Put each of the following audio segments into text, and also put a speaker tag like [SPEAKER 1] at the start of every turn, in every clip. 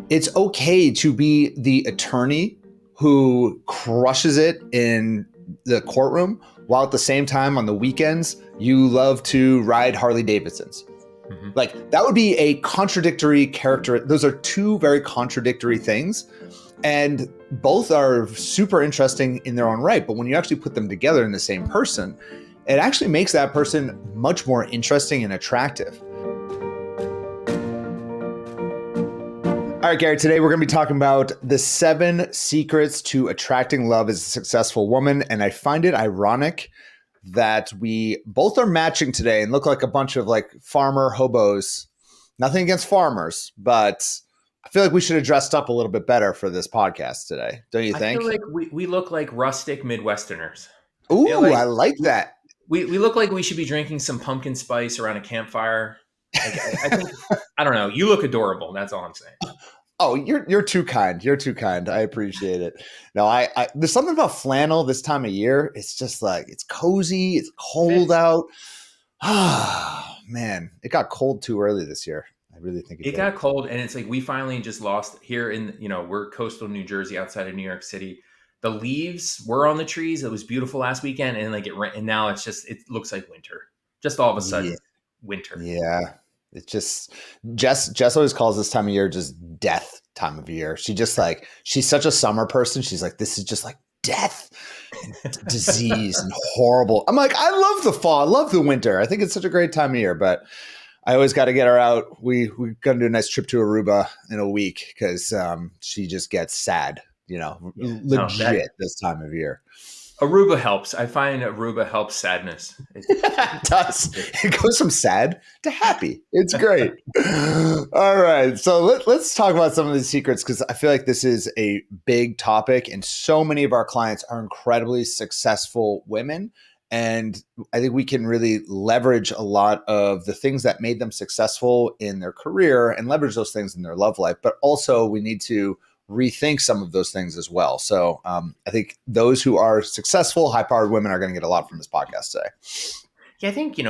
[SPEAKER 1] It's okay to be the attorney who crushes it in the courtroom while at the same time on the weekends you love to ride Harley Davidsons.
[SPEAKER 2] Mm-hmm.
[SPEAKER 1] Like that would be a contradictory character. Those are two very contradictory things. And both are super interesting in their own right. But when you actually put them together in the same person, it actually makes that person much more interesting and attractive. All right, Gary, today we're going to be talking about the 7 secrets to attracting love as a successful woman. And I find it ironic that we both are matching today and look like a bunch of like farmer hobos. Nothing against farmers, but I feel like we should have dressed up a little bit better for this podcast today. Don't you think?
[SPEAKER 2] I feel like we look like rustic Midwesterners.
[SPEAKER 1] Ooh, I like that.
[SPEAKER 2] We look like we should be drinking some pumpkin spice around a campfire. Like, I think, I don't know. You look adorable. That's all I'm saying.
[SPEAKER 1] Oh, you're too kind. You're too kind. I appreciate it. No, I there's something about flannel this time of year. It's just like it's cozy. It's cold out. Ah, man, it got cold too early this year. I really think it did.
[SPEAKER 2] Got cold, and it's like we finally just lost here in we're coastal New Jersey, outside of New York City. The leaves were on the trees. It was beautiful last weekend, and like and now it looks like winter. Just all of a sudden, winter.
[SPEAKER 1] Yeah. It's just Jess always calls this time of year just death time of year. She's such a summer person. She's like, this is just like death and disease and horrible. I'm like, I love the fall. I love the winter. I think it's such a great time of year, but I always got to get her out. We're going to do a nice trip to Aruba in a week because she just gets sad, legit this time of year.
[SPEAKER 2] Aruba helps. I find Aruba helps sadness.
[SPEAKER 1] It does. It goes from sad to happy. It's great. All right. So let's talk about some of these secrets because I feel like this is a big topic and so many of our clients are incredibly successful women. And I think we can really leverage a lot of the things that made them successful in their career and leverage those things in their love life. But also we need to rethink some of those things as well. So I think those who are successful, high-powered women are going to get a lot from this podcast today.
[SPEAKER 2] Yeah, I think,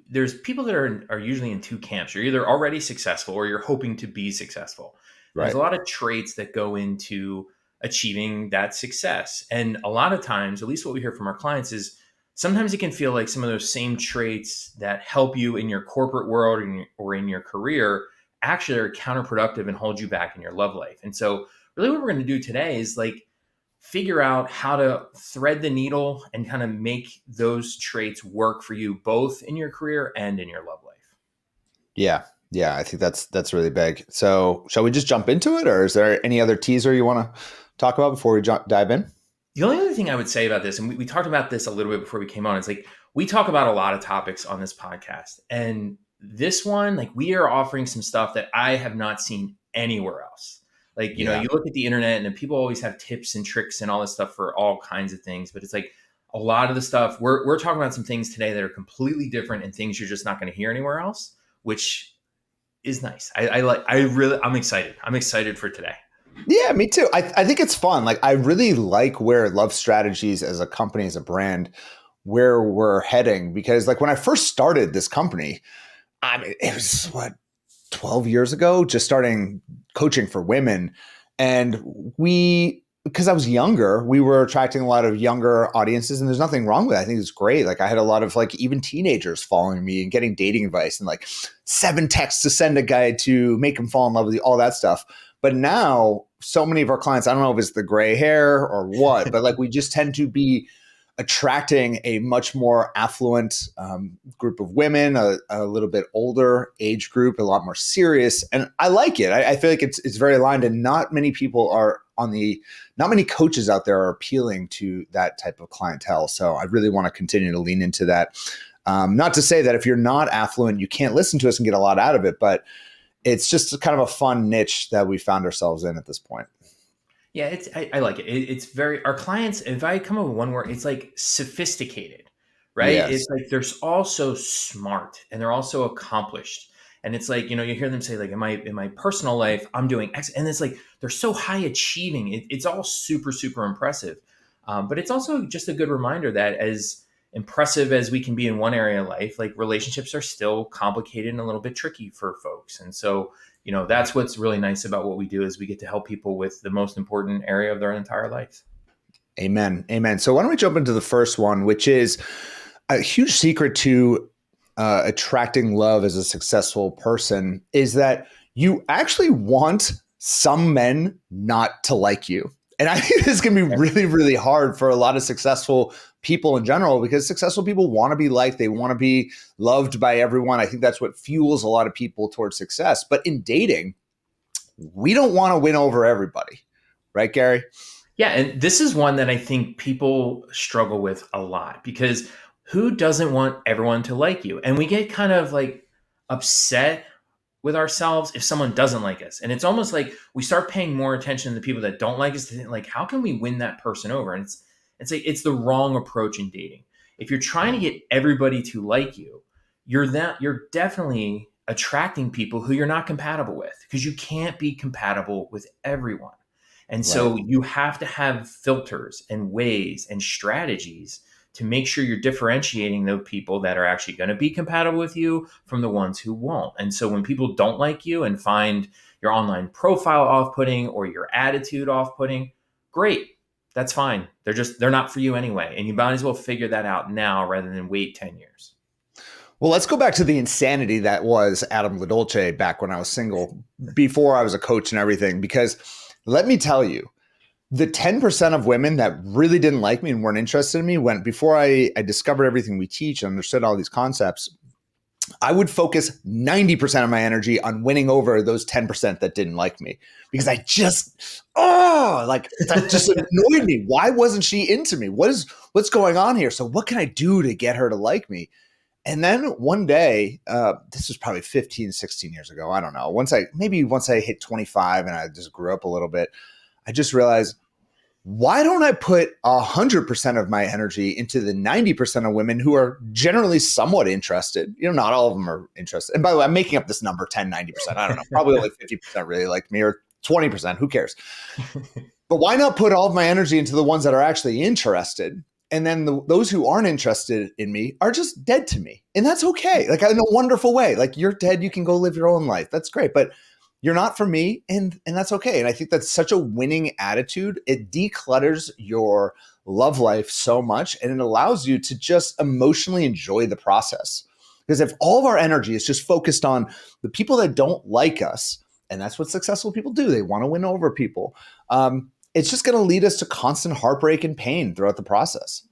[SPEAKER 2] there's people that are usually in two camps. You're either already successful or you're hoping to be successful. Right. There's a lot of traits that go into achieving that success. And a lot of times, at least what we hear from our clients is sometimes it can feel like some of those same traits that help you in your corporate world or in your career actually are counterproductive and hold you back in your love life. And so really what we're going to do today is like figure out how to thread the needle and kind of make those traits work for you both in your career and in your love life.
[SPEAKER 1] Yeah. Yeah. I think that's really big. So shall we just jump into it, or is there any other teaser you want to talk about before we dive in?
[SPEAKER 2] The only other thing I would say about this, and we talked about this a little bit before we came on, is like we talk about a lot of topics on this podcast. And this one, like we are offering some stuff that I have not seen anywhere else. Like, you look at the internet and people always have tips and tricks and all this stuff for all kinds of things. But it's like a lot of the stuff we're talking about some things today that are completely different and things you're just not going to hear anywhere else, which is nice. I'm excited. I'm excited for today.
[SPEAKER 1] Yeah, me too. I think it's fun. Like I really like where Love Strategies as a company, as a brand, where we're heading. Because like when I first started this company, I mean, it was 12 years ago, just starting coaching for women. And because I was younger, we were attracting a lot of younger audiences, and there's nothing wrong with it. I think it's great. Like I had a lot of like even teenagers following me and getting dating advice and like 7 texts to send a guy to make him fall in love with you, all that stuff. But now so many of our clients, I don't know if it's the gray hair or what, but like we just tend to be attracting a much more affluent group of women, a little bit older age group, a lot more serious. And I like it. I feel like it's very aligned, and not many people are not many coaches out there are appealing to that type of clientele. So I really want to continue to lean into that. Not to say that if you're not affluent, you can't listen to us and get a lot out of it, but it's just kind of a fun niche that we found ourselves in at this point.
[SPEAKER 2] Yeah, I like it. It's very, our clients, if I come up with one word, it's like sophisticated, right? Yes. It's like they're also smart and they're also accomplished. And it's like, you hear them say like, in my personal life, I'm doing X. And it's like, they're so high achieving. It's all super, super impressive. But it's also just a good reminder that as impressive as we can be in one area of life, like relationships are still complicated and a little bit tricky for folks. And so That's what's really nice about what we do is we get to help people with the most important area of their entire life.
[SPEAKER 1] Amen. Amen. So why don't we jump into the first one, which is a huge secret to attracting love as a successful person is that you actually want some men not to like you. And I think this can be really, really hard for a lot of successful people in general, because successful people want to be liked. They want to be loved by everyone. I think that's what fuels a lot of people towards success. But in dating, we don't want to win over everybody. Right, Gary?
[SPEAKER 2] Yeah, and this is one that I think people struggle with a lot because who doesn't want everyone to like you? And we get kind of like upset with ourselves if someone doesn't like us. And it's almost like we start paying more attention to the people that don't like us to think, like, how can we win that person over? And it's the wrong approach in dating. If you're trying to get everybody to like you, you're definitely attracting people who you're not compatible with, because you can't be compatible with everyone. And so
[SPEAKER 1] Right.
[SPEAKER 2] you have to have filters and ways and strategies to make sure you're differentiating those people that are actually going to be compatible with you from the ones who won't. And so when people don't like you and find your online profile off-putting or your attitude off-putting, great. That's fine. They're not for you anyway. And you might as well figure that out now rather than wait 10 years.
[SPEAKER 1] Well, let's go back to the insanity that was Adam LaDolce back when I was single, before I was a coach and everything. Because let me tell you, the 10% of women that really didn't like me and weren't interested in me, when before I discovered everything we teach and understood all these concepts, I would focus 90% of my energy on winning over those 10% that didn't like me, because I just, like that just annoyed me. Why wasn't she into me? What's going on here? So what can I do to get her to like me? And then one day, this was probably 15, 16 years ago. I don't know. Once I hit 25 and I just grew up a little bit, I just realized, why don't I put 100% of my energy into the 90% of women who are generally somewhat interested? Not all of them are interested. And by the way, I'm making up this number, 10, 90%. I don't know. Probably only 50% really like me, or 20%. Who cares? But why not put all of my energy into the ones that are actually interested? And then those who aren't interested in me are just dead to me. And that's okay. Like, in a wonderful way. Like, you're dead. You can go live your own life. That's great. But you're not for me. And that's okay. And I think that's such a winning attitude. It declutters your love life so much, and it allows you to just emotionally enjoy the process. Because if all of our energy is just focused on the people that don't like us, and that's what successful people do, they want to win over people. It's just going to lead us to constant heartbreak and pain throughout the process.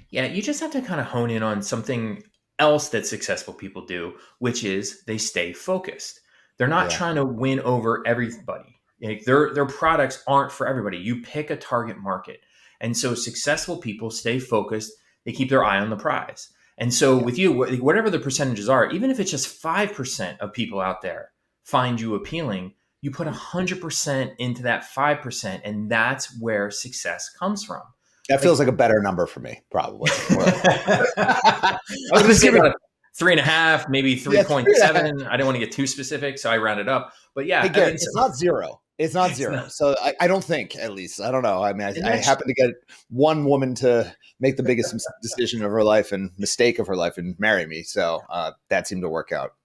[SPEAKER 2] Yeah, you just have to kind of hone in on something else that successful people do, which is they stay focused. They're not
[SPEAKER 1] Yeah.
[SPEAKER 2] trying to win over everybody. Like, their products aren't for everybody. You pick a target market. And so successful people stay focused. They keep their eye on the prize. And so
[SPEAKER 1] Yeah.
[SPEAKER 2] with you, whatever the percentages are, even if it's just 5% of people out there find you appealing, you put 100% into that 5%, and that's where success comes from.
[SPEAKER 1] That
[SPEAKER 2] Like,
[SPEAKER 1] feels like a better number for me, probably.
[SPEAKER 2] I was
[SPEAKER 1] I'm
[SPEAKER 2] going to
[SPEAKER 1] just
[SPEAKER 2] say
[SPEAKER 1] giving.
[SPEAKER 2] about a 3.5, maybe
[SPEAKER 1] Yeah, 3.5.
[SPEAKER 2] 3.7. I didn't want to get too specific, so I rounded up. But
[SPEAKER 1] Hey,
[SPEAKER 2] yeah, I
[SPEAKER 1] Garrett,
[SPEAKER 2] mean, so
[SPEAKER 1] it's not zero. It's not
[SPEAKER 2] it's
[SPEAKER 1] zero.
[SPEAKER 2] not,
[SPEAKER 1] So I don't think, at least, I don't know. I mean,
[SPEAKER 2] and
[SPEAKER 1] I
[SPEAKER 2] that's
[SPEAKER 1] happen to get one woman to make the biggest decision of her life and mistake of her life and marry me. So that seemed to work out.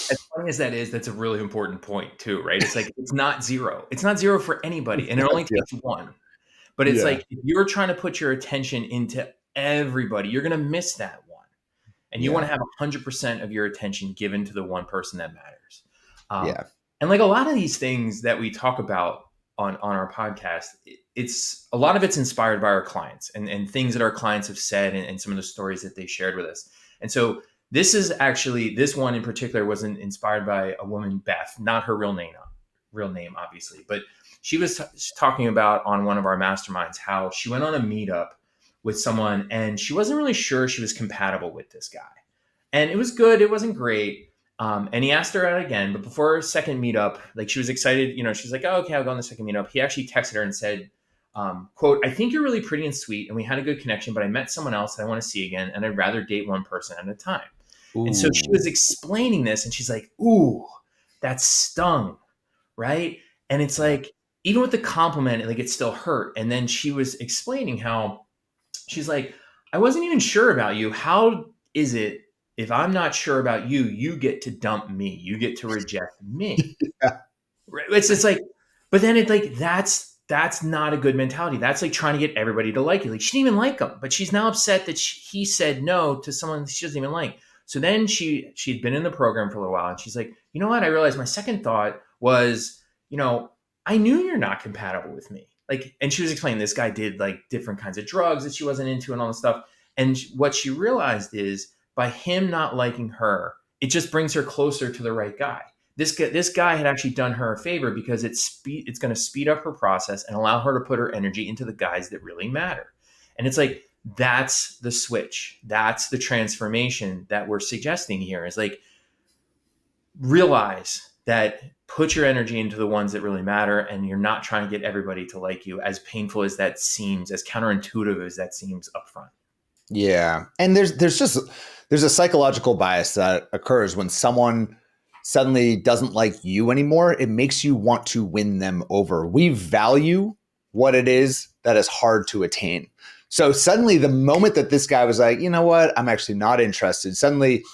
[SPEAKER 2] as funny as that is. That's a really important point too, right? It's like it's not zero. It's not zero for anybody,
[SPEAKER 1] It's
[SPEAKER 2] and it
[SPEAKER 1] not
[SPEAKER 2] only
[SPEAKER 1] zero.
[SPEAKER 2] takes one. But it's
[SPEAKER 1] Yeah.
[SPEAKER 2] like if you're trying to put your attention into everybody, you're going to miss that one. And you want
[SPEAKER 1] Yeah.
[SPEAKER 2] to have 100% of your attention given to the one person that matters. Um,
[SPEAKER 1] Yeah.
[SPEAKER 2] and like a lot of these things that we talk about on our podcast, it's a lot of it's inspired by our clients and things that our clients have said, and some of the stories that they shared with us. And so this one in particular wasn't inspired by a woman, Beth, not her real name, obviously, but she was talking about on one of our masterminds how she went on a meetup with someone and she wasn't really sure she was compatible with this guy. And it was good. It wasn't great. And he asked her out again, but before her second meetup, like she was excited, she's like, oh, okay, I'll go on the second meetup. He actually texted her and said, quote, I think you're really pretty and sweet and we had a good connection, but I met someone else that I want to see again. And I'd rather date one person at a time. And so she was
[SPEAKER 1] Ooh.
[SPEAKER 2] explaining this and she's like, ooh, that stung. Right. And it's
[SPEAKER 1] Yeah.
[SPEAKER 2] like, even with the compliment, like it still hurt. And then she was explaining how she's like, I wasn't even sure about you. How is it if I'm not sure about you, you get to dump me? You get to reject me. Right. It's like, but then it's like that's not a good mentality. That's like trying to get everybody to like you. Like she didn't even like him, but she's now upset that he said no to someone she doesn't even like. So then she'd been in the program for a little while, and she's like, you know what? I realized my second thought was, you know, I knew you're not compatible with me. Like, and she was explaining this guy did like different kinds of drugs that she wasn't into and all this stuff. And what she realized is by him not liking her, it just brings her closer to the right guy. This guy had actually done her a favor because it's going to speed up her process and allow her to put her energy into the guys that really matter. And it's like that's the switch. That's the transformation that we're suggesting here is like realize that put your energy into the ones that really matter and you're not trying to get everybody to like you as painful as that seems, as counterintuitive as that seems upfront.
[SPEAKER 1] Yeah. And there's a psychological bias that occurs when someone suddenly doesn't like you anymore. It makes you want to win them over. We value what it is that is hard to attain. So suddenly the moment that this guy was like, you know what, I'm actually not interested, suddenly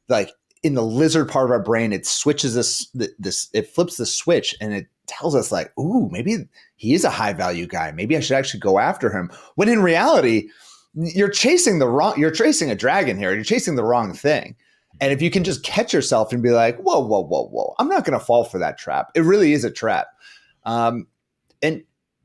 [SPEAKER 1] like in the lizard part of our brain, it switches it flips the switch and it tells us like, ooh, maybe he is a high value guy. Maybe I should actually go after him. When in reality, you're chasing a dragon here. You're chasing the wrong thing. And if you can just catch yourself and be like, whoa, whoa, whoa, whoa, I'm not going to fall for that trap. It really is a trap. And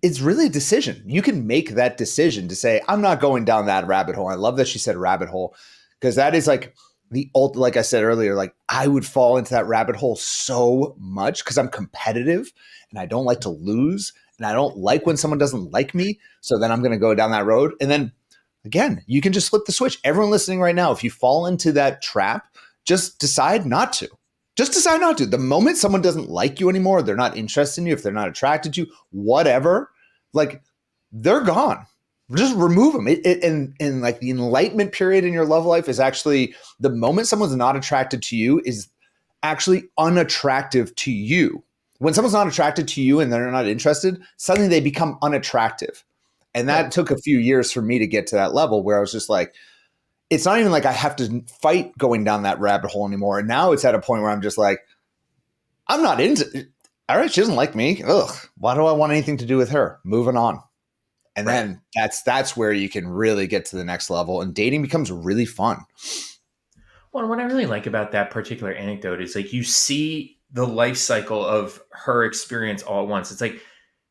[SPEAKER 1] it's really a decision. You can make that decision to say, I'm not going down that rabbit hole. I love that she said rabbit hole because that is like the old, like I said earlier, like I would fall into that rabbit hole so much because I'm competitive and I don't like to lose. And I don't like when someone doesn't like me. So then I'm going to go down that road. And then again, you can just flip the switch. Everyone listening right now, if you fall into that trap, just decide not to. Just decide not to. The moment someone doesn't like you anymore, they're not interested in you, if they're not attracted to you, whatever, like they're gone. Just remove them. And like the enlightenment period in your love life is actually the moment someone's not attracted to you is actually unattractive to you. When someone's not attracted to you and they're not interested, suddenly they become unattractive. And that
[SPEAKER 2] Right.
[SPEAKER 1] took a few years for me to get to that level where I was just like, it's not even like I have to fight going down that rabbit hole anymore. And now it's at a point where I'm just like, I'm not into it. All right, she doesn't like me. Ugh, why do I want anything to do with her? Moving on. And
[SPEAKER 2] Right.
[SPEAKER 1] then that's where you can really get to the next level and dating becomes really fun.
[SPEAKER 2] Well, what I really like about that particular anecdote is like you see the life cycle of her experience all at once. It's like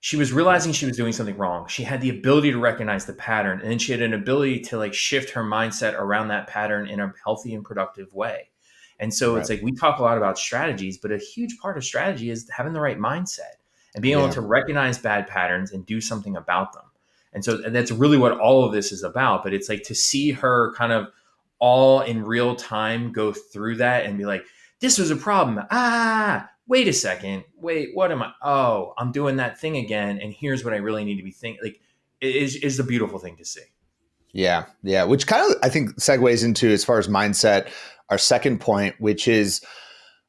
[SPEAKER 2] she was realizing she was doing something wrong. She had the ability to recognize the pattern, and then she had an ability to like shift her mindset around that pattern in a healthy and productive way. And so it's
[SPEAKER 1] Right.
[SPEAKER 2] like we talk a lot about strategies, but a huge part of strategy is having the right mindset and being able
[SPEAKER 1] Yeah.
[SPEAKER 2] to recognize bad patterns and do something about them. And that's really what all of this is about. But it's like to see her kind of all in real time go through that and be like, this was a problem. Wait a second. Wait, what am I? Oh, I'm doing that thing again. And here's what I really need to be thinking. Like, it is a beautiful thing to see.
[SPEAKER 1] Yeah. Yeah. Which kind of, I think, segues into, as far as mindset, our second point, which is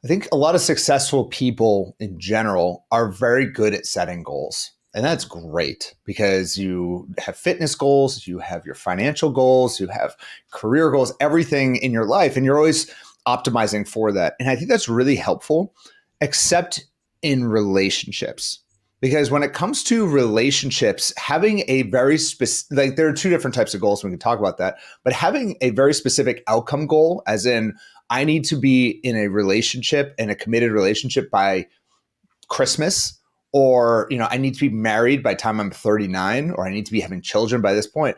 [SPEAKER 1] I think a lot of successful people in general are very good at setting goals. And that's great because you have fitness goals, you have your financial goals, you have career goals, everything in your life, and you're always optimizing for that. And I think that's really helpful, except in relationships. Because when it comes to relationships, having a very specific, like there are two different types of goals, we can talk about that, but having a very specific outcome goal, as in, I need to be in a relationship, in a committed relationship by Christmas, or I need to be married by the time I'm 39, or I need to be having children by this point.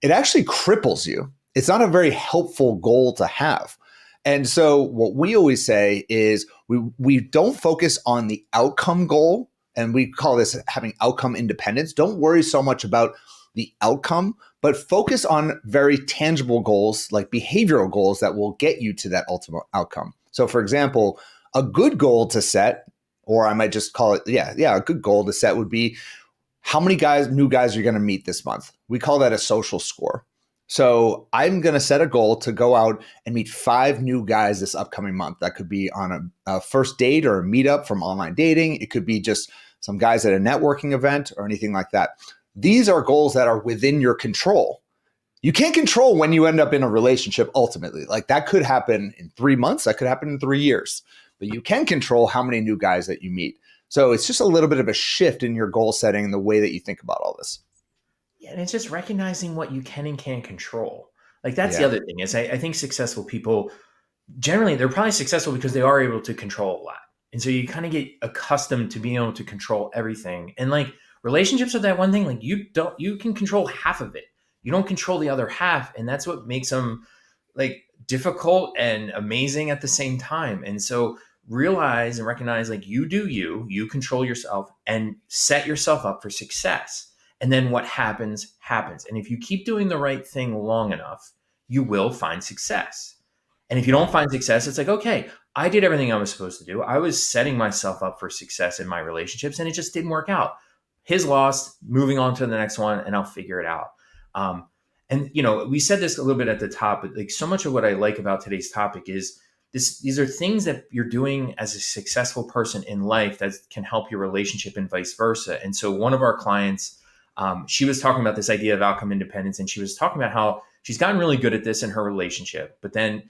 [SPEAKER 1] It actually cripples you. It's not a very helpful goal to have. And so what we always say is we don't focus on the outcome goal, and we call this having outcome independence. Don't worry so much about the outcome, but focus on very tangible goals like behavioral goals that will get you to that ultimate outcome. So for example, a good goal to set, or I might just call it, a good goal to set would be how many new guys you're going to meet this month. We call that a social score. So I'm going to set a goal to go out and meet 5 new guys this upcoming month. That could be on a first date or a meetup from online dating. It could be just some guys at a networking event or anything like that. These are goals that are within your control. You can't control when you end up in a relationship ultimately. Like that could happen in 3 months, that could happen in 3 years, but you can control how many new guys that you meet. So it's just a little bit of a shift in your goal setting and the way that you think about all this.
[SPEAKER 2] Yeah, and it's just recognizing what you can and can't control. Like that's the
[SPEAKER 1] Yeah.
[SPEAKER 2] other thing is I think successful people generally they're probably successful because they are able to control a lot. And so you kind of get accustomed to being able to control everything. And like relationships are that one thing, like you can control half of it. You don't control the other half. And that's what makes them like difficult and amazing at the same time. And so realize and recognize like you control yourself and set yourself up for success. And then what happens, happens. And if you keep doing the right thing long enough, you will find success. And if you don't find success, it's like, okay, I did everything I was supposed to do. I was setting myself up for success in my relationships and it just didn't work out. His loss, moving on to the next one, and I'll figure it out. Um, and we said this a little bit at the top, but like so much of what I like about today's topic is these are things that you're doing as a successful person in life that can help your relationship and vice versa. And so one of our clients, she was talking about this idea of outcome independence, and she was talking about how she's gotten really good at this in her relationship, but then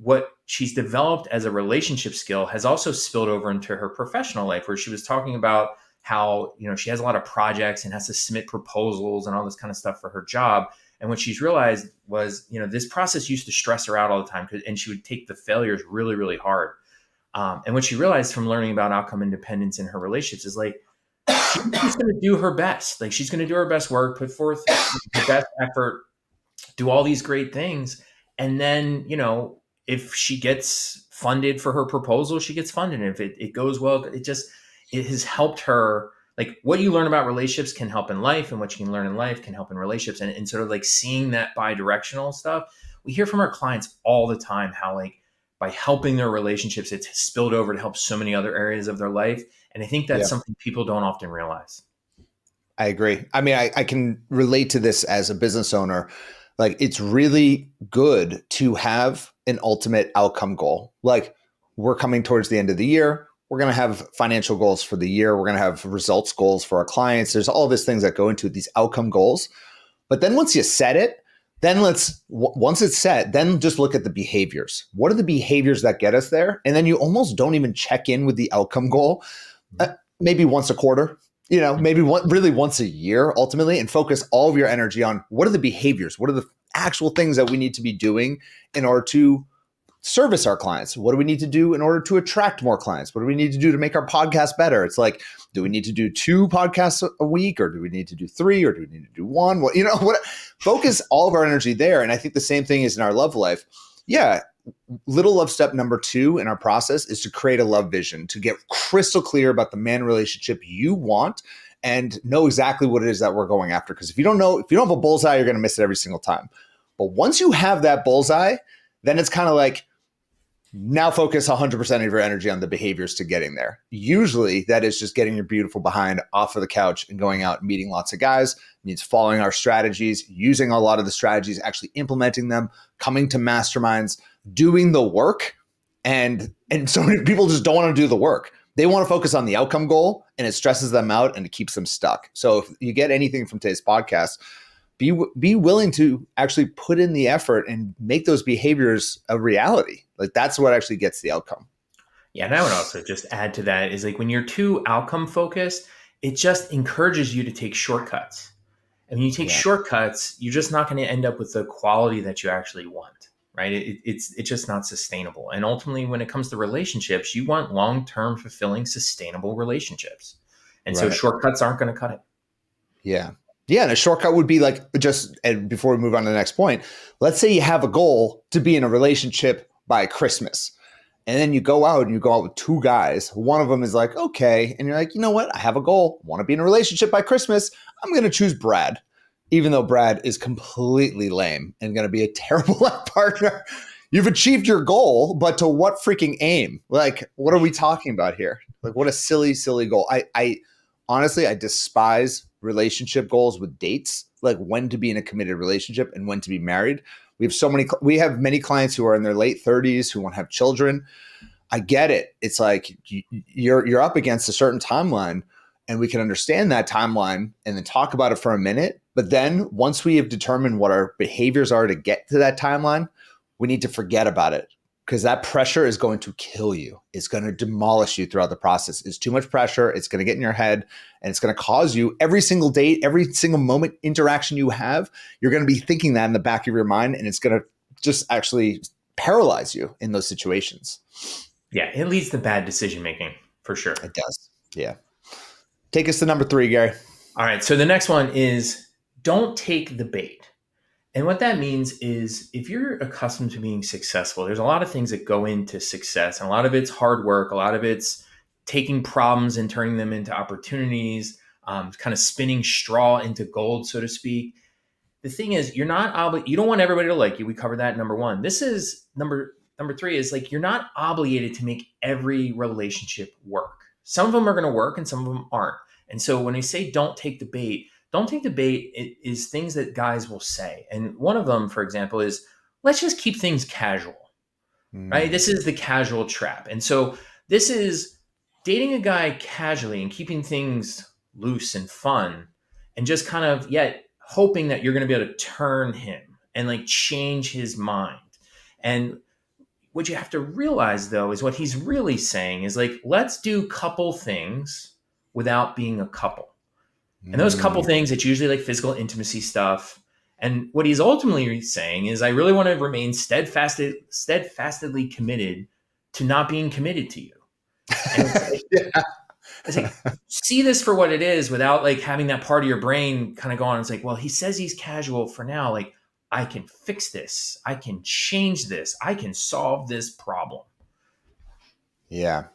[SPEAKER 2] what she's developed as a relationship skill has also spilled over into her professional life, where she was talking about how she has a lot of projects and has to submit proposals and all this kind of stuff for her job. And what she's realized was this process used to stress her out all the time, and she would take the failures really, really hard. And what she realized from learning about outcome independence in her relationships is like she's just going to do her best. Like she's going to do her best work, put forth the best effort, do all these great things. And then, if she gets funded for her proposal, she gets funded. And if it goes well, it has helped her. Like what you learn about relationships can help in life, and what you can learn in life can help in relationships. And sort of like seeing that bi-directional stuff, we hear from our clients all the time how like by helping their relationships, it's spilled over to help so many other areas of their life. And I think that's
[SPEAKER 1] Yeah.
[SPEAKER 2] something people don't often realize.
[SPEAKER 1] I agree. I mean, I can relate to this as a business owner. Like, it's really good to have an ultimate outcome goal. Like, we're coming towards the end of the year. We're going to have financial goals for the year. We're going to have results goals for our clients. There's all these things that go into these outcome goals. But then once you set it, then once it's set, then just look at the behaviors. What are the behaviors that get us there? And then you almost don't even check in with the outcome goal, maybe once a quarter, maybe really once a year ultimately, and focus all of your energy on what are the behaviors? What are the actual things that we need to be doing in order to service our clients? What do we need to do in order to attract more clients? What do we need to do to make our podcast better? It's like, do we need to do 2 podcasts a week, or do we need to do 3, or do we need to do 1? Focus all of our energy there. And I think the same thing is in our love life. Yeah. Little love step number 2 in our process is to create a love vision, to get crystal clear about the man relationship you want and know exactly what it is that we're going after. Because if you don't have a bullseye, you're going to miss it every single time. But once you have that bullseye, then it's kind of like, now focus 100% of your energy on the behaviors to getting there. Usually that is just getting your beautiful behind off of the couch and going out and meeting lots of guys. It means following our strategies, using a lot of the strategies, actually implementing them, coming to masterminds, doing the work. And so many people just don't want to do the work. They want to focus on the outcome goal, and it stresses them out and it keeps them stuck. So if you get anything from today's podcast, be willing to actually put in the effort and make those behaviors a reality. Like, that's what actually gets the outcome.
[SPEAKER 2] Yeah. And I would also just add to that is like when you're too outcome focused, it just encourages you to take shortcuts. And when you take shortcuts, you're just not going to end up with the quality that you actually want, right? It's just not sustainable. And ultimately, when it comes to relationships, you want long-term, fulfilling, sustainable relationships. And so shortcuts aren't going to cut it.
[SPEAKER 1] Yeah. Yeah. And a shortcut would be like, and before we move on to the next point, let's say you have a goal to be in a relationship by Christmas. And then you go out with 2 guys. One of them is like, okay. And you're like, you know what? I have a goal. I want to be in a relationship by Christmas. I'm going to choose Brad, even though Brad is completely lame and going to be a terrible partner. You've achieved your goal, but to what freaking aim? Like, what are we talking about here? Like, what a silly, silly goal. I honestly, I despise relationship goals with dates, like when to be in a committed relationship and when to be married. We have many clients who are in their late 30s who want to have children. I get it. It's like you're up against a certain timeline, and we can understand that timeline and then talk about it for a minute. But then once we have determined what our behaviors are to get to that timeline, we need to forget about it. because that pressure is going to kill you. It's going to demolish you throughout the process. It's too much pressure. It's going to get in your head and it's going to cause you every single date, every single moment interaction you have, you're going to be thinking that in the back of your mind, and it's going to just actually paralyze you in those situations.
[SPEAKER 2] Yeah, it leads to bad decision making for sure.
[SPEAKER 1] It does. Yeah. Take us to number 3, Gary.
[SPEAKER 2] All right. So the next one is don't take the bait. And what that means is if you're accustomed to being successful, there's a lot of things that go into success. And a lot of it's hard work. A lot of it's taking problems and turning them into opportunities, kind of spinning straw into gold, so to speak. The thing is, you're not obligated. You don't want everybody to like you. We covered that number one. This is number three is like you're not obligated to make every relationship work. Some of them are going to work and some of them aren't. And so when I say don't take the bait is things that guys will say. And one of them, for example, is let's just keep things casual, right? This is the casual trap. And so this is dating a guy casually and keeping things loose and fun and just kind of yet hoping that you're going to be able to turn him and like change his mind. And what you have to realize though is what he's really saying is like, let's do couple things without being a couple. And those couple things, it's usually like physical intimacy stuff. And what he's ultimately saying is, I really want to remain steadfastly committed to not being committed to you. And
[SPEAKER 1] Yeah.
[SPEAKER 2] it's like, see this for what it is without like having that part of your brain kind of go on. It's like, well, he says he's casual for now. Like, I can fix this. I can change this. I can solve this problem.
[SPEAKER 1] Yeah.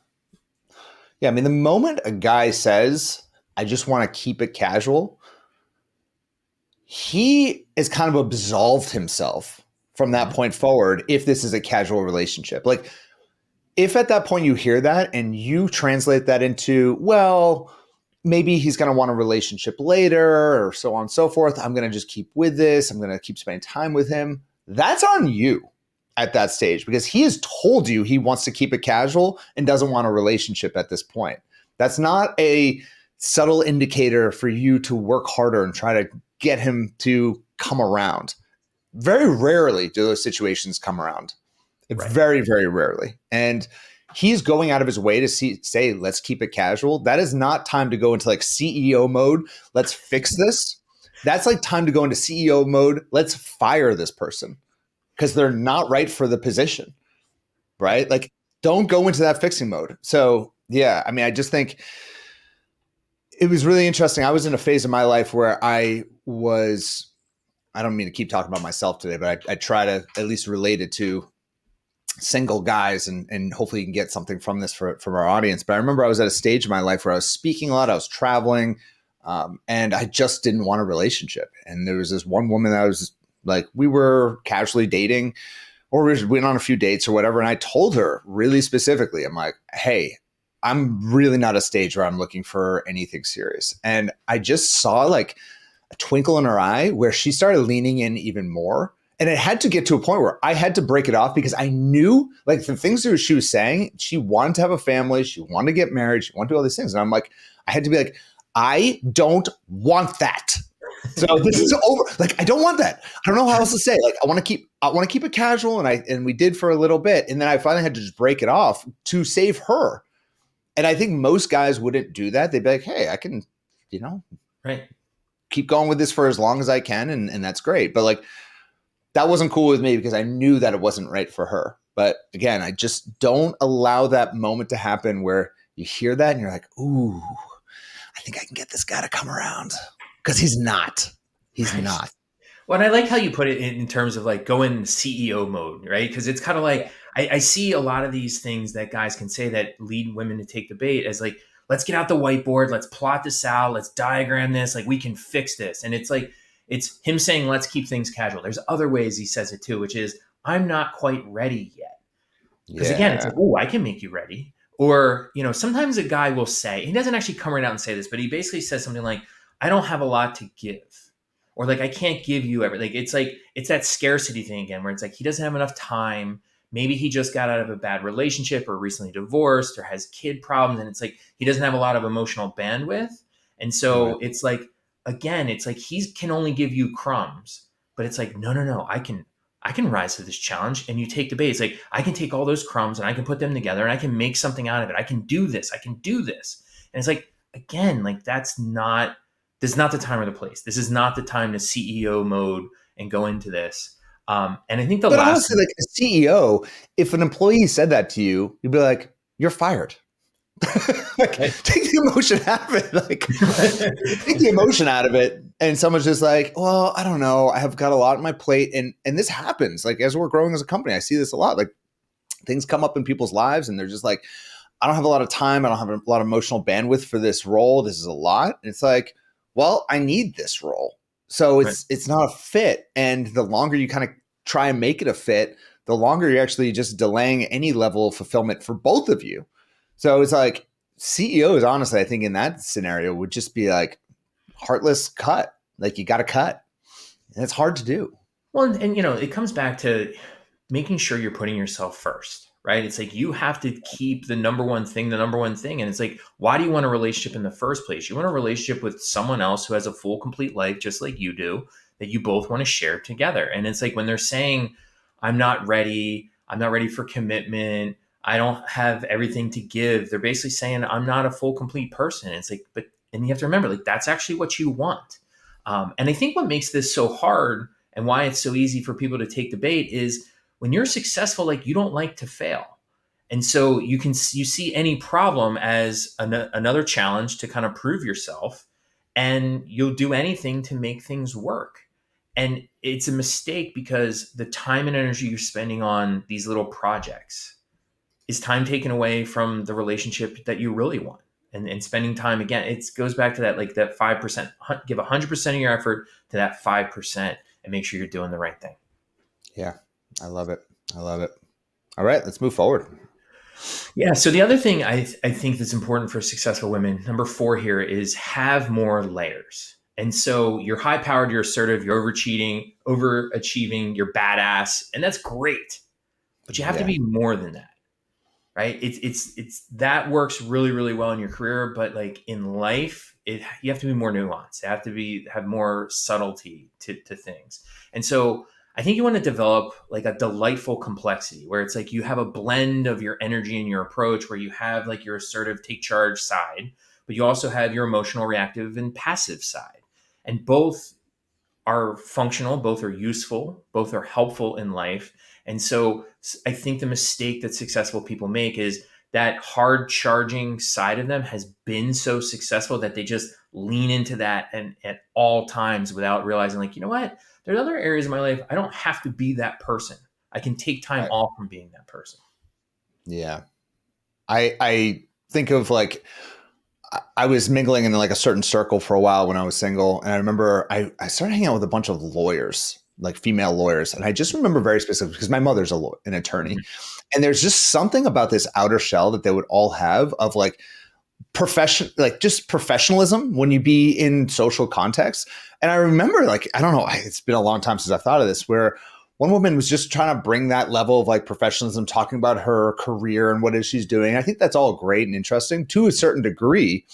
[SPEAKER 1] Yeah. I mean, the moment a guy says, I just want to keep it casual, he has kind of absolved himself from that point forward if this is a casual relationship. Like, if at that point you hear that and you translate that into, well, maybe he's going to want a relationship later or so on and so forth. I'm going to just keep with this. I'm going to keep spending time with him. That's on you at that stage because he has told you he wants to keep it casual and doesn't want a relationship at this point. That's not a subtle indicator for you to work harder and try to get him to come around. Very rarely do those situations come around.
[SPEAKER 2] Right.
[SPEAKER 1] Very, very rarely. And he's going out of his way to say, let's keep it casual. That is not time to go into like CEO mode. Let's fix this. That's like time to go into CEO mode. Let's fire this person because they're not right for the position. Right. Like, don't go into that fixing mode. So, yeah, I mean, I just think it was really interesting. I was in a phase of my life where I don't mean to keep talking about myself today, but I try to at least relate it to single guys and hopefully you can get something from this from our audience. But I remember I was at a stage in my life where I was speaking a lot, I was traveling, and I just didn't want a relationship. And there was this one woman that I was like, we were casually dating or we went on a few dates or whatever. And I told her really specifically, I'm like, hey, I'm really not at a stage where I'm looking for anything serious. And I just saw like a twinkle in her eye where she started leaning in even more. And it had to get to a point where I had to break it off because I knew like the things that she was saying, she wanted to have a family. She wanted to get married. She wanted to do all these things. And I'm like, I had to be like, I don't want that. So this is over. Like, I don't want that. I don't know how else to say. Like, I want to keep it casual. And we did for a little bit. And then I finally had to just break it off to save her. And I think most guys wouldn't do that. They'd be like, hey, I can,
[SPEAKER 2] right,
[SPEAKER 1] keep going with this for as long as I can. And that's great. But like, that wasn't cool with me because I knew that it wasn't right for her. But again, I just don't allow that moment to happen where you hear that and you're like, ooh, I think I can get this guy to come around. Because he's not. He's
[SPEAKER 2] right.
[SPEAKER 1] not.
[SPEAKER 2] Well, and I like how you put it in terms of like go in CEO mode, right? Because it's kind of like I see a lot of these things that guys can say that lead women to take the bait as like, let's get out the whiteboard, let's plot this out, let's diagram this, like we can fix this. And it's like, it's him saying, let's keep things casual. There's other ways he says it too, which is, I'm not quite ready yet. Because again, it's like, oh, I can make you ready. Or, sometimes a guy will say, he doesn't actually come right out and say this, but he basically says something like, I don't have a lot to give. Or like, I can't give you everything. It's that scarcity thing again, where it's like, he doesn't have enough time. Maybe he just got out of a bad relationship or recently divorced or has kid problems. And it's like, he doesn't have a lot of emotional bandwidth. And so it's like, again, it's like he can only give you crumbs, but it's like, no, I I can rise to this challenge. And you take the bait. It's like, I can take all those crumbs and I can put them together and I can make something out of it. I can do this. I can do this. And it's like, again, like this is not the time or the place. This is not the time to CEO mode and go into this. And I think the
[SPEAKER 1] But
[SPEAKER 2] last
[SPEAKER 1] honestly, like a CEO, if an employee said that to you, you'd be like, you're fired. Like,
[SPEAKER 2] right.
[SPEAKER 1] take the emotion out of it. Like, take the emotion out of it. And someone's just like, well, I don't know. I have got a lot on my plate. And this happens. Like, as we're growing as a company, I see this a lot. Like, things come up in people's lives and they're just like, I don't have a lot of time. I don't have a lot of emotional bandwidth for this role. This is a lot. And it's like, well, I need this role. So
[SPEAKER 2] Right.
[SPEAKER 1] it's not a fit. And the longer you kind of try and make it a fit, the longer you're actually just delaying any level of fulfillment for both of you. So it's like CEOs, honestly, I think in that scenario would just be like heartless cut. Like you got to cut. And it's hard to do.
[SPEAKER 2] Well, and it comes back to making sure you're putting yourself first, right? It's like you have to keep the number one thing, the number one thing. And it's like, why do you want a relationship in the first place? You want a relationship with someone else who has a full, complete life, just like you do, that you both want to share together. And it's like when they're saying, I'm not ready for commitment, I don't have everything to give, they're basically saying, I'm not a full, complete person. It's like, and you have to remember, like, that's actually what you want. And I think what makes this so hard and why it's so easy for people to take the bait is when you're successful, like you don't like to fail. And so you see any problem as another challenge to kind of prove yourself, and you'll do anything to make things work. And it's a mistake because the time and energy you're spending on these little projects is time taken away from the relationship that you really want. And spending time, again, it goes back to that, like that 5%, give 100% of your effort to that 5% and make sure you're doing the right thing.
[SPEAKER 1] Yeah. I love it. I love it. All right, let's move forward.
[SPEAKER 2] Yeah. So the other thing I think that's important for successful women, number 4 here, is have more layers. And so you're high powered, you're assertive, you're overachieving, you're badass, and that's great. But you have to
[SPEAKER 1] Yeah.
[SPEAKER 2] be more than that, right? It's that works really, really well in your career, but like in life, you have to be more nuanced. You have to have more subtlety to things. And so I think you want to develop like a delightful complexity where it's like you have a blend of your energy and your approach, where you have like your assertive, take charge side, but you also have your emotional, reactive, and passive side. And both are functional, both are useful, both are helpful in life. And so I think the mistake that successful people make is that hard charging side of them has been so successful that they just lean into that and at all times without realizing, like, you know what? There's other areas of my life I don't have to be that person. I can take time
[SPEAKER 1] Right.
[SPEAKER 2] off from being that person.
[SPEAKER 1] Yeah. I think of like I was mingling in like a certain circle for a while when I was single. And I remember I started hanging out with a bunch of lawyers, like female lawyers. And I just remember very specific because my mother's an attorney.
[SPEAKER 2] Mhm.
[SPEAKER 1] And there's just something about this outer shell that they would all have of like like just professionalism when you be in social context. And I remember like, I don't know, it's been a long time since I've thought of this, where one woman was just trying to bring that level of like professionalism, talking about her career and what it is she's doing. I think that's all great and interesting to a certain degree.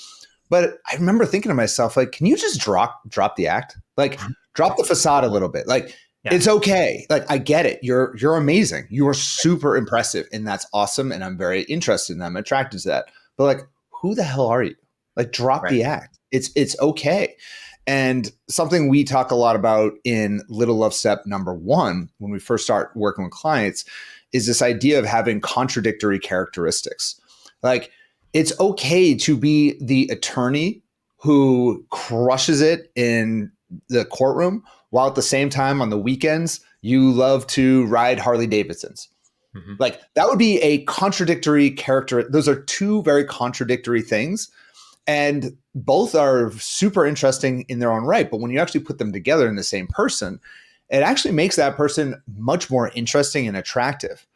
[SPEAKER 1] But I remember thinking to myself, like, can you just drop the act? Like drop the facade a little bit. Like
[SPEAKER 2] Yeah.
[SPEAKER 1] it's okay. Like I get it. You're amazing. You are super impressive. And that's awesome. And I'm very interested in that. I'm attracted to that. But like, who the hell are you? Like drop
[SPEAKER 2] Right.
[SPEAKER 1] the act. It's okay. And something we talk a lot about in Little Love Step number 1, when we first start working with clients, is this idea of having contradictory characteristics. Like it's okay to be the attorney who crushes it in the courtroom, while at the same time on the weekends, you love to ride Harley Davidsons.
[SPEAKER 2] Mm-hmm.
[SPEAKER 1] Like that would be a contradictory character. Those are two very contradictory things. And both are super interesting in their own right. But when you actually put them together in the same person, it actually makes that person much more interesting and attractive.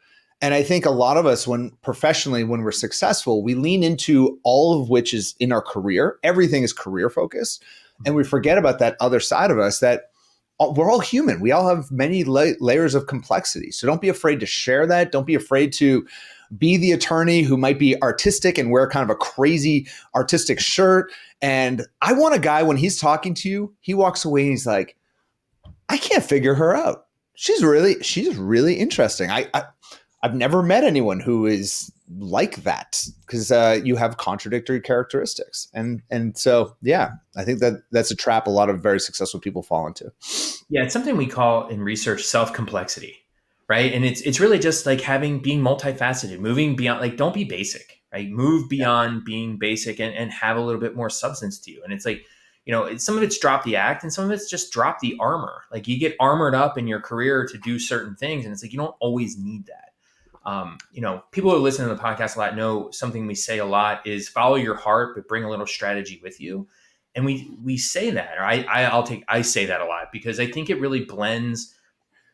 [SPEAKER 1] And I think a lot of us, when professionally, when we're successful, we lean into all of which is in our career. Everything is career focused. And we forget about that other side of us that we're all human. We all have many layers of complexity. So don't be afraid to share that. Don't be afraid to be the attorney who might be artistic and wear kind of a crazy artistic shirt. And I want a guy when he's talking to you, he walks away and he's like, I can't figure her out. she's really interesting. I've never met anyone who is like that because you have contradictory characteristics, and so yeah, I think that that's a trap a lot of very successful people fall into.
[SPEAKER 2] Yeah, it's something we call in research self complexity, right? And it's really just like being multifaceted, moving beyond, like, don't be basic, right? Move
[SPEAKER 1] Yeah,
[SPEAKER 2] beyond being basic and have a little bit more substance to you. And it's like, some of it's drop the act and some of it's just drop the armor. Like, you get armored up in your career to do certain things, and it's like you don't always need that. People who listen to the podcast a lot know something we say a lot is follow your heart, but bring a little strategy with you. And we say that, or I say that a lot because I think it really blends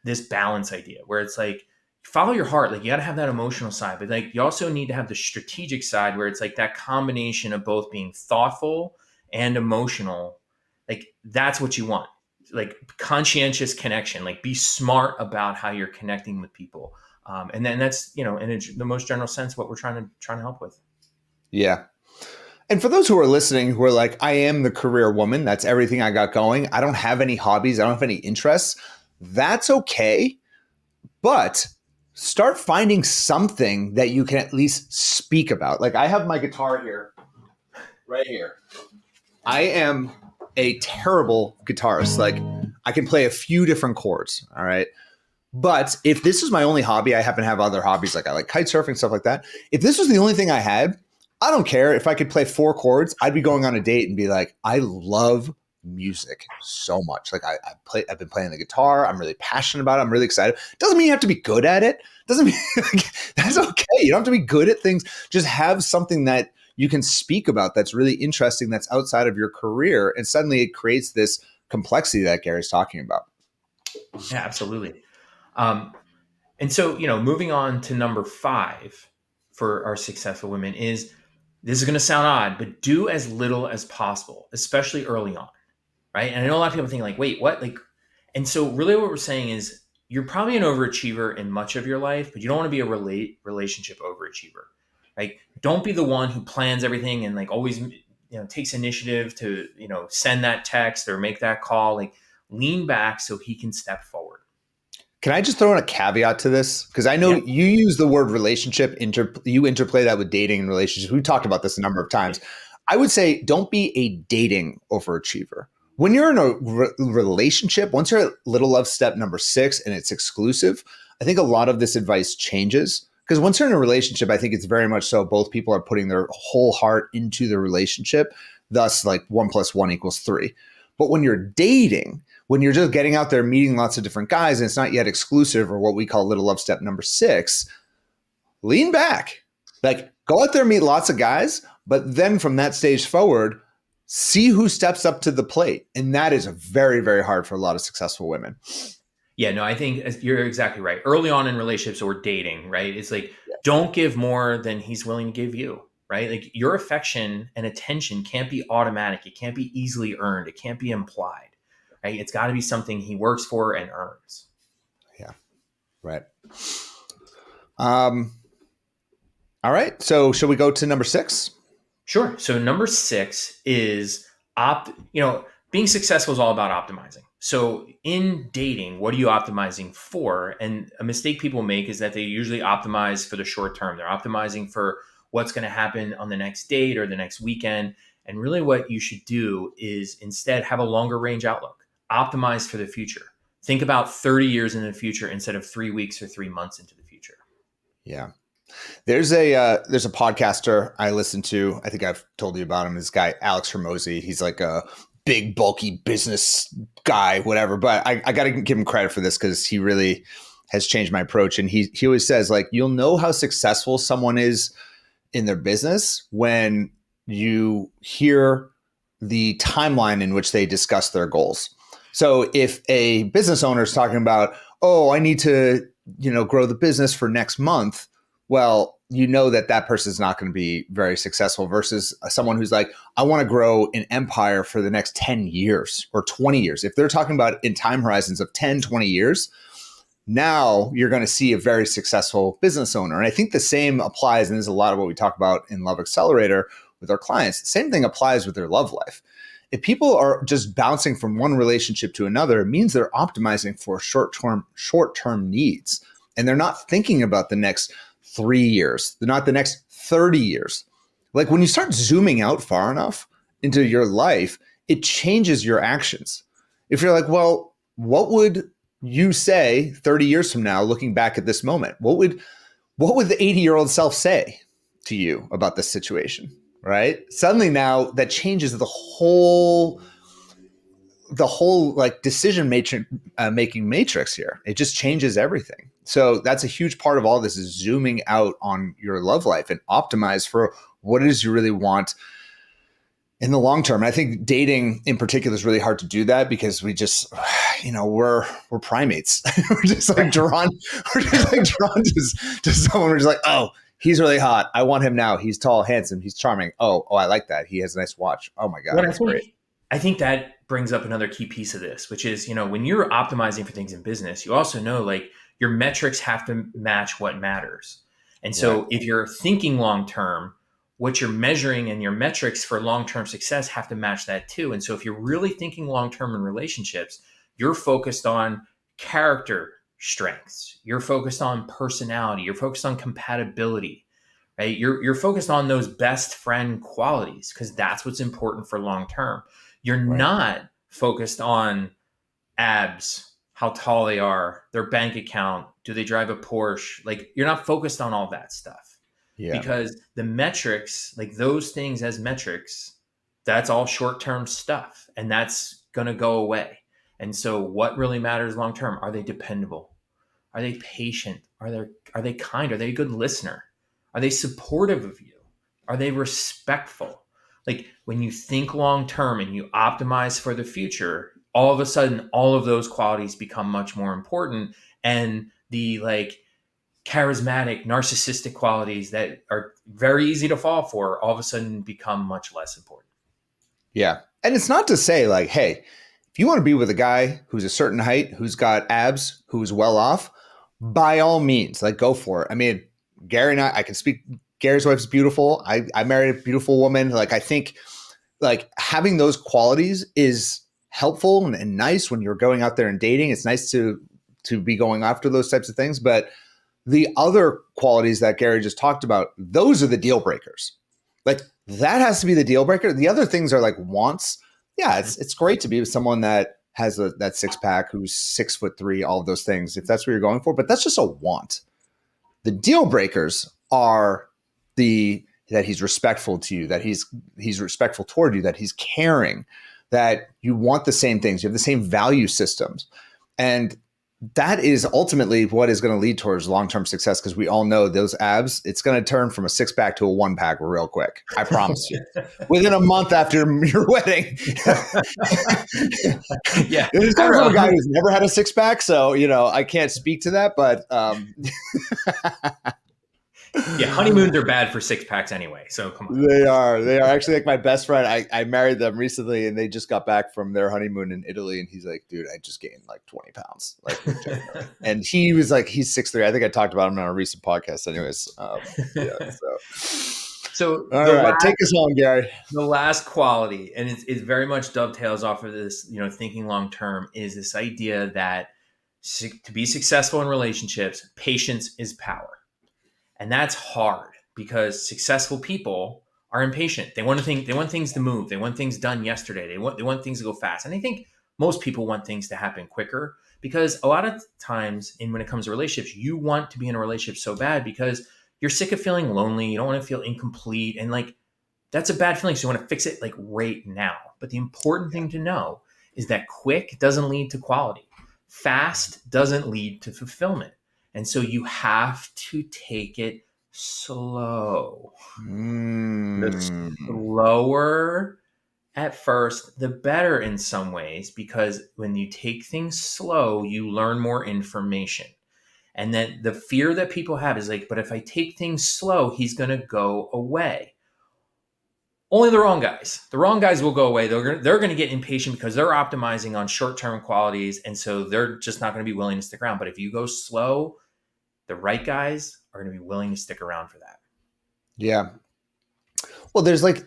[SPEAKER 2] this balance idea where it's like follow your heart, like you got to have that emotional side, but like you also need to have the strategic side where it's like that combination of both being thoughtful and emotional. Like that's what you want, like conscientious connection, like be smart about how you're connecting with people. And then that's, in the most general sense, what we're trying to help with.
[SPEAKER 1] yeah. And for those who are listening, who are like, I am the career woman. That's everything I got going. I don't have any hobbies. I don't have any interests. That's okay. But start finding something that you can at least speak about. Like I have my guitar here, right here. I am a terrible guitarist. Like I can play a few different chords. All right. But if this is my only hobby, I happen to have other hobbies like I like kite surfing, stuff like that. If this was the only thing I had, I don't care. If I could play four chords, I'd be going on a date and be like, I love music so much. Like I've been playing the guitar. I'm really passionate about it. I'm really excited. Doesn't mean you have to be good at it. Doesn't mean like, that's okay. You don't have to be good at things. Just have something that you can speak about that's really interesting, that's outside of your career. And suddenly it creates this complexity that Gary's talking about.
[SPEAKER 2] Yeah, absolutely. Um, and so, moving on to number 5 for our successful women is, this is going to sound odd, but do as little as possible, especially early on. Right. And I know a lot of people think like, wait, what? Like, and so really what we're saying is you're probably an overachiever in much of your life, but you don't want to be a relationship overachiever. Like, don't be the one who plans everything and like always, takes initiative to, send that text or make that call. Like, lean back so he can step forward.
[SPEAKER 1] Can I just throw in a caveat to this? Because I know
[SPEAKER 2] Yeah.
[SPEAKER 1] you use the word relationship, you interplay that with dating and relationships. We've talked about this a number of times. I would say don't be a dating overachiever. When you're in a relationship, once you're at little love step number 6 and it's exclusive, I think a lot of this advice changes. Because once you're in a relationship, I think it's very much so both people are putting their whole heart into the relationship. Thus, like 1 + 1 = 3. But when you're dating, when you're just getting out there meeting lots of different guys and it's not yet exclusive, or what we call little love step number 6, lean back. Like go out there, meet lots of guys, but then from that stage forward, see who steps up to the plate. And that is very, very hard for a lot of successful women.
[SPEAKER 2] Yeah, no, I think you're exactly right. Early on in relationships or dating, right? It's like, don't give more than he's willing to give you, right? Like, your affection and attention can't be automatic. It can't be easily earned. It can't be implied, right? It's got to be something he works for and earns.
[SPEAKER 1] Yeah, right. All right. So should we go to number 6?
[SPEAKER 2] Sure. So number 6 is being successful is all about optimizing. So in dating, what are you optimizing for? And a mistake people make is that they usually optimize for the short term. They're optimizing for what's going to happen on the next date or the next weekend. And really what you should do is instead have a longer range outlook. Optimize for the future. Think about 30 years in the future instead of 3 weeks or 3 months into the future.
[SPEAKER 1] Yeah. There's a podcaster I listen to. I think I've told you about him. This guy, Alex Hermosi. He's like a big, bulky business guy, whatever. But I got to give him credit for this because he really has changed my approach. And he always says, like, you'll know how successful someone is in their business when you hear the timeline in which they discuss their goals. So if a business owner is talking about, oh, I need to, grow the business for next month, well, you know that person's not going to be very successful versus someone who's like, I want to grow an empire for the next 10 years or 20 years. If they're talking about in time horizons of 10, 20 years, now you're going to see a very successful business owner. And I think the same applies, and this is a lot of what we talk about in Love Accelerator with our clients. The same thing applies with their love life. if people are just bouncing from one relationship to another, it means they're optimizing for short-term needs. And they're not thinking about the next 3 years. They're not the next 30 years. Like when you start zooming out far enough into your life, it changes your actions. If you're like, well, what would you say 30 years from now, looking back at this moment? What would the 80-year-old self say to you about this situation? Right? Suddenly now that changes the whole like decision making matrix here. It just changes everything. So that's a huge part of all this is zooming out on your love life and optimize for what it is you really want in the long term. And I think dating in particular is really hard to do that because we just, we're primates. we're just like drawn, we're just like drawn to someone. We're just like, oh, he's really hot. I want him now. He's tall, handsome. He's charming. Oh, I like that. He has a nice watch. Oh my God,
[SPEAKER 2] What
[SPEAKER 1] that's great.
[SPEAKER 2] I think that brings up another key piece of this, which is, when you're optimizing for things in business, you also know like your metrics have to match what matters. And so if you're thinking long term, what you're measuring and your metrics for long term success have to match that too. And so if you're really thinking long term in relationships, you're focused on character strengths, you're focused on personality, you're focused on compatibility, right? You're focused on those best friend qualities because that's what's important for long term. You're
[SPEAKER 1] Right.
[SPEAKER 2] not focused on abs, how tall they are, their bank account, do they drive a Porsche? Like you're not focused on all that stuff
[SPEAKER 1] Yeah.
[SPEAKER 2] because the metrics, like those things as metrics, that's all short-term stuff and that's going to go away. And so what really matters long term, are they dependable? Are they patient? Are they kind? Are they a good listener? Are they supportive of you? Are they respectful? Like when you think long term and you optimize for the future, all of a sudden all of those qualities become much more important and the like charismatic, narcissistic qualities that are very easy to fall for all of a sudden become much less important.
[SPEAKER 1] Yeah. And it's not to say like, hey, if you want to be with a guy who's a certain height, who's got abs, who's well off, by all means, like go for it. I mean, Gary and I can speak. Gary's wife's beautiful. I married a beautiful woman. Like I think like having those qualities is helpful and nice when you're going out there and dating. It's nice to be going after those types of things. But the other qualities that Gary just talked about, those are the deal breakers. Like that has to be the deal breaker. The other things are like wants. Yeah, it's great to be with someone that has that six pack, who's 6'3", all of those things, if that's what you're going for. But that's just a want. The deal breakers are that he's respectful to you, that he's respectful toward you, that he's caring, that you want the same things, you have the same value systems. And that is ultimately what is going to lead towards long-term success because we all know those abs, it's going to turn from a six-pack to a one-pack real quick. I promise you. Within a month after your wedding.
[SPEAKER 2] Yeah.
[SPEAKER 1] It's coming from a guy who's never had a six-pack, so, I can't speak to that, but
[SPEAKER 2] yeah, honeymoons are bad for six packs anyway. So come on.
[SPEAKER 1] They are actually like my best friend. I married them recently and they just got back from their honeymoon in Italy. And he's like, dude, I just gained like 20 pounds. Like, and he was like, he's 6'3". I think I talked about him on a recent podcast anyways. Yeah.
[SPEAKER 2] So
[SPEAKER 1] all right, take us home, Gary.
[SPEAKER 2] The last quality, and it very much dovetails off of this, thinking long term, is this idea that to be successful in relationships, patience is power. And that's hard because successful people are impatient. They want things to move. They want things done yesterday. They want things to go fast. And I think most people want things to happen quicker because a lot of times when it comes to relationships, you want to be in a relationship so bad because you're sick of feeling lonely. You don't want to feel incomplete. And like, that's a bad feeling. So you want to fix it like right now. But the important thing to know is that quick doesn't lead to quality. Fast doesn't lead to fulfillment. And so you have to take it slow. The slower at first, the better in some ways, because when you take things slow, you learn more information. And then the fear that people have is like, but if I take things slow, he's going to go away. Only the wrong guys. The wrong guys will go away. They're going to get impatient because they're optimizing on short-term qualities. And so they're just not going to be willing to stick around. But if you go slow, the right guys are going to be willing to stick around for that.
[SPEAKER 1] Yeah. Well, there's like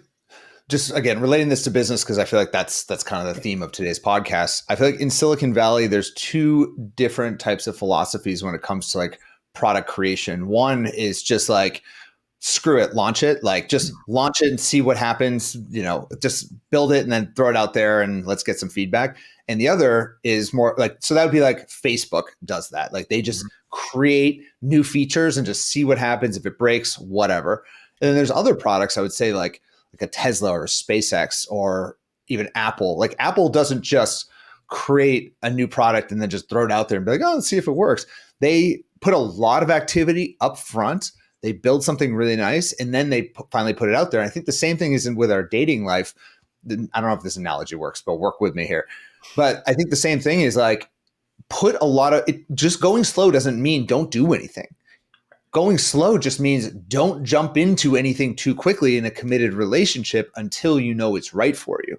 [SPEAKER 1] just again relating this to business because I feel like that's kind of the theme of today's podcast. I feel like in Silicon Valley, there's two different types of philosophies when it comes to like product creation. One is just like screw it, launch it, like just launch it and see what happens, just build it and then throw it out there and let's get some feedback. And the other is more like, so that would be like Facebook does that. Like they just create new features and just see what happens. If it breaks, whatever. And then there's other products I would say like a Tesla or a SpaceX or even Apple. Like Apple doesn't just create a new product and then just throw it out there and be like, oh, let's see if it works. They put a lot of activity up front. They build something really nice, and then they finally put it out there. And I think the same thing is with our dating life. I don't know if this analogy works, but work with me here. But I think the same thing is like put a lot of it. Just going slow doesn't mean don't do anything. Going slow just means don't jump into anything too quickly in a committed relationship until you know it's right for you.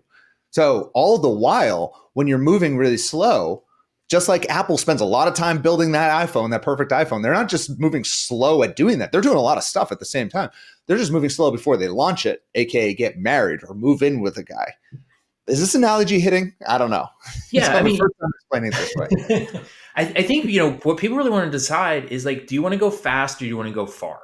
[SPEAKER 1] So all the while, when you're moving really slow, just like Apple spends a lot of time building that iPhone, that perfect iPhone, they're not just moving slow at doing that. They're doing a lot of stuff at the same time. They're just moving slow before they launch it, AKA get married or move in with a guy. Is this analogy hitting? I don't know.
[SPEAKER 2] Yeah, I mean,
[SPEAKER 1] first time explaining it this way.
[SPEAKER 2] I think, what people really want to decide is like, do you want to go fast or do you want to go far?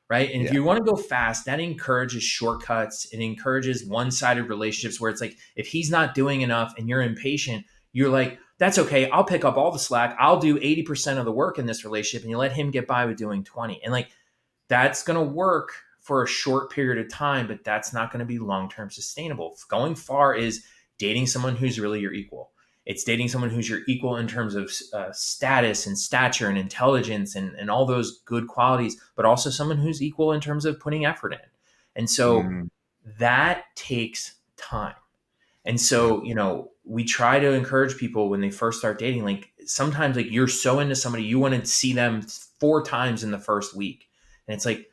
[SPEAKER 2] Right. And if you want to go fast, that encourages shortcuts. It encourages one-sided relationships where it's like, if he's not doing enough and you're impatient, you're like, that's okay. I'll pick up all the slack. I'll do 80% of the work in this relationship and you let him get by with doing 20. And like, that's going to work for a short period of time, but that's not going to be long-term sustainable. Going far is dating someone who's really your equal. It's dating someone who's your equal in terms of status and stature and intelligence and all those good qualities, but also someone who's equal in terms of putting effort in. And so that takes time. And so, we try to encourage people when they first start dating, like sometimes like you're so into somebody, you want to see them 4 times in the first week. And it's like,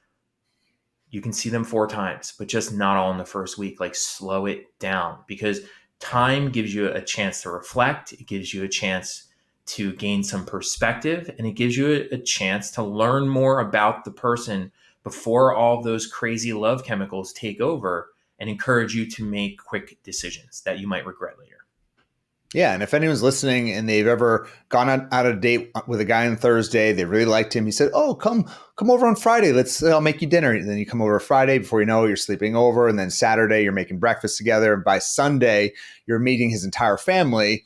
[SPEAKER 2] you can see them 4 times, but just not all in the first week. Like slow it down because time gives you a chance to reflect. It gives you a chance to gain some perspective, and it gives you a chance to learn more about the person before all those crazy love chemicals take over and encourage you to make quick decisions that you might regret later.
[SPEAKER 1] Yeah, and if anyone's listening and they've ever gone out on a date with a guy on Thursday, they really liked him. He said, "Oh, come over on Friday. I'll make you dinner." And then you come over Friday. Before you know it, you're sleeping over, and then Saturday you're making breakfast together, and by Sunday you're meeting his entire family.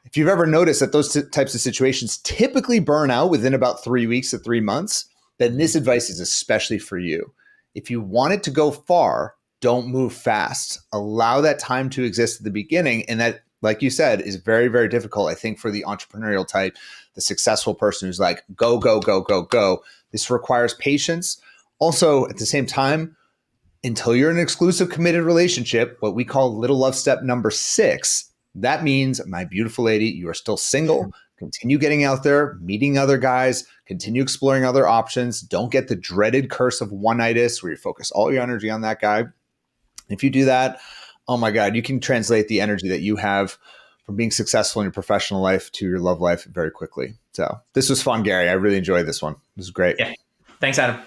[SPEAKER 1] If you've ever noticed that those types of situations typically burn out within about 3 weeks to 3 months, then this advice is especially for you. If you want it to go far, don't move fast. Allow that time to exist at the beginning, and that, like you said, is very, very difficult, I think, for the entrepreneurial type, the successful person who's like, go, go, go, go, go. This requires patience. Also, at the same time, until you're in an exclusive committed relationship, what we call little love step number 6, that means, my beautiful lady, you are still single. Continue getting out there, meeting other guys, continue exploring other options. Don't get the dreaded curse of one-nightitis where you focus all your energy on that guy. If you do that, oh my God, you can translate the energy that you have from being successful in your professional life to your love life very quickly. So this was fun, Gary. I really enjoyed this one. This is great.
[SPEAKER 2] Yeah. Thanks, Adam.